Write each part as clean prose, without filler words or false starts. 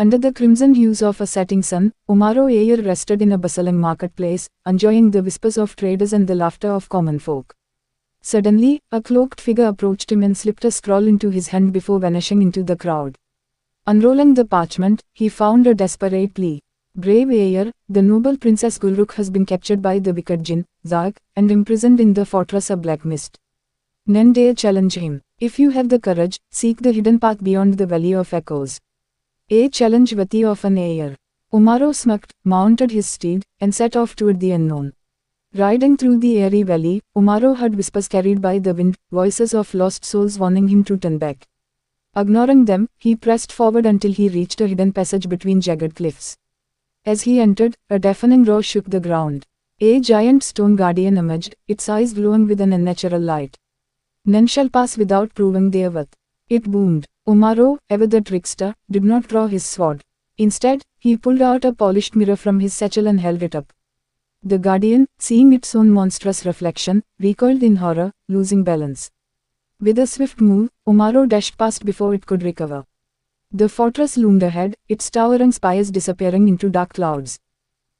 Under the crimson hues of a setting sun, Umaro Ayer rested in a bustling marketplace, enjoying the whispers of traders and the laughter of common folk. Suddenly, a cloaked figure approached him and slipped a scroll into his hand before vanishing into the crowd. Unrolling the parchment, he found a desperate plea. Brave Ayer, the noble Princess Gulrukh has been captured by the wicked jinn, Zaak, and imprisoned in the fortress of Black Mist. None dare challenge him. If you have the courage, seek the hidden path beyond the Valley of Echoes. A challenge worthy of an Ayer. Umaro smirked, mounted his steed, and set off toward the unknown. Riding through the airy valley, Umaro heard whispers carried by the wind, voices of lost souls warning him to turn back. Ignoring them, he pressed forward until he reached a hidden passage between jagged cliffs. As he entered, a deafening roar shook the ground. A giant stone guardian emerged, its eyes glowing with an unnatural light. None shall pass without proving their worth. It boomed. Umaro, ever the trickster, did not draw his sword. Instead, he pulled out a polished mirror from his satchel and held it up. The guardian, seeing its own monstrous reflection, recoiled in horror, losing balance. With a swift move, Umaro dashed past before it could recover. The fortress loomed ahead, its towering spires disappearing into dark clouds.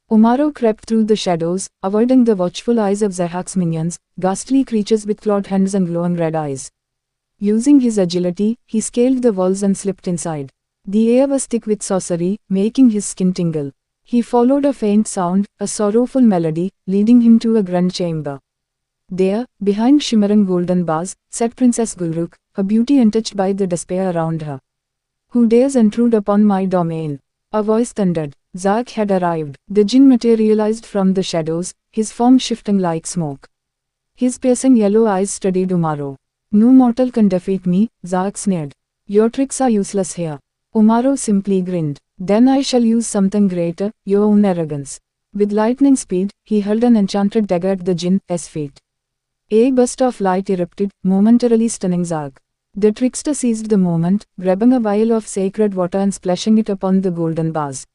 Umaro crept through the shadows, avoiding the watchful eyes of Zahak's minions, ghastly creatures with clawed hands and glowing red eyes. Using his agility, he scaled the walls and slipped inside. The air was thick with sorcery, making his skin tingle. He followed a faint sound, a sorrowful melody, leading him to a grand chamber. There, behind shimmering golden bars, sat Princess Gulrukh, her beauty untouched by the despair around her. "Who dares intrude upon my domain?" A voice thundered. Zaak had arrived. The jinn materialized from the shadows, his form shifting like smoke. His piercing yellow eyes studied Umaro. "No mortal can defeat me," Zaak sneered. "Your tricks are useless here." Umaro simply grinned. "Then I shall use something greater, your own arrogance." With lightning speed, he hurled an enchanted dagger at the jinn's feet. A burst of light erupted, momentarily stunning Zaak. The trickster seized the moment, grabbing a vial of sacred water and splashing it upon the golden bars.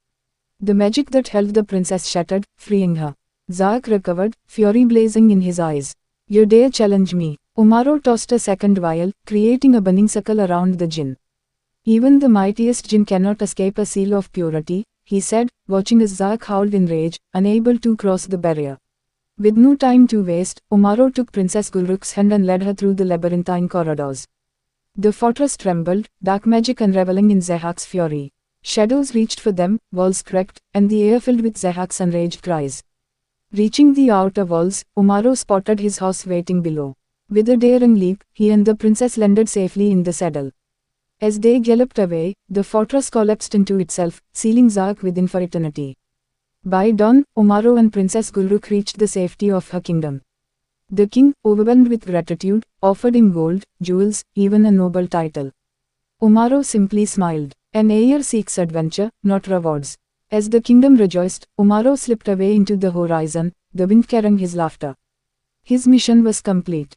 The magic that held the princess shattered, freeing her. Zaak recovered, fury blazing in his eyes. "You dare challenge me?" Umaro tossed a second vial, creating a burning circle around the jinn. "Even the mightiest jinn cannot escape a seal of purity," he said, watching as Zaak howled in rage, unable to cross the barrier. With no time to waste, Umaro took Princess Gulrukh's hand and led her through the labyrinthine corridors. The fortress trembled, dark magic unraveling in Zahak's fury. Shadows reached for them, walls cracked, and the air filled with Zahak's enraged cries. Reaching the outer walls, Umaro spotted his horse waiting below. With a daring leap, he and the princess landed safely in the saddle. As they galloped away, the fortress collapsed into itself, sealing Zaak within for eternity. By dawn, Umaro and Princess Gulrukh reached the safety of her kingdom. The king, overwhelmed with gratitude, offered him gold, jewels, even a noble title. Umaro simply smiled. An Ayer seeks adventure, not rewards. As the kingdom rejoiced, Umaro slipped away into the horizon, the wind carrying his laughter. His mission was complete.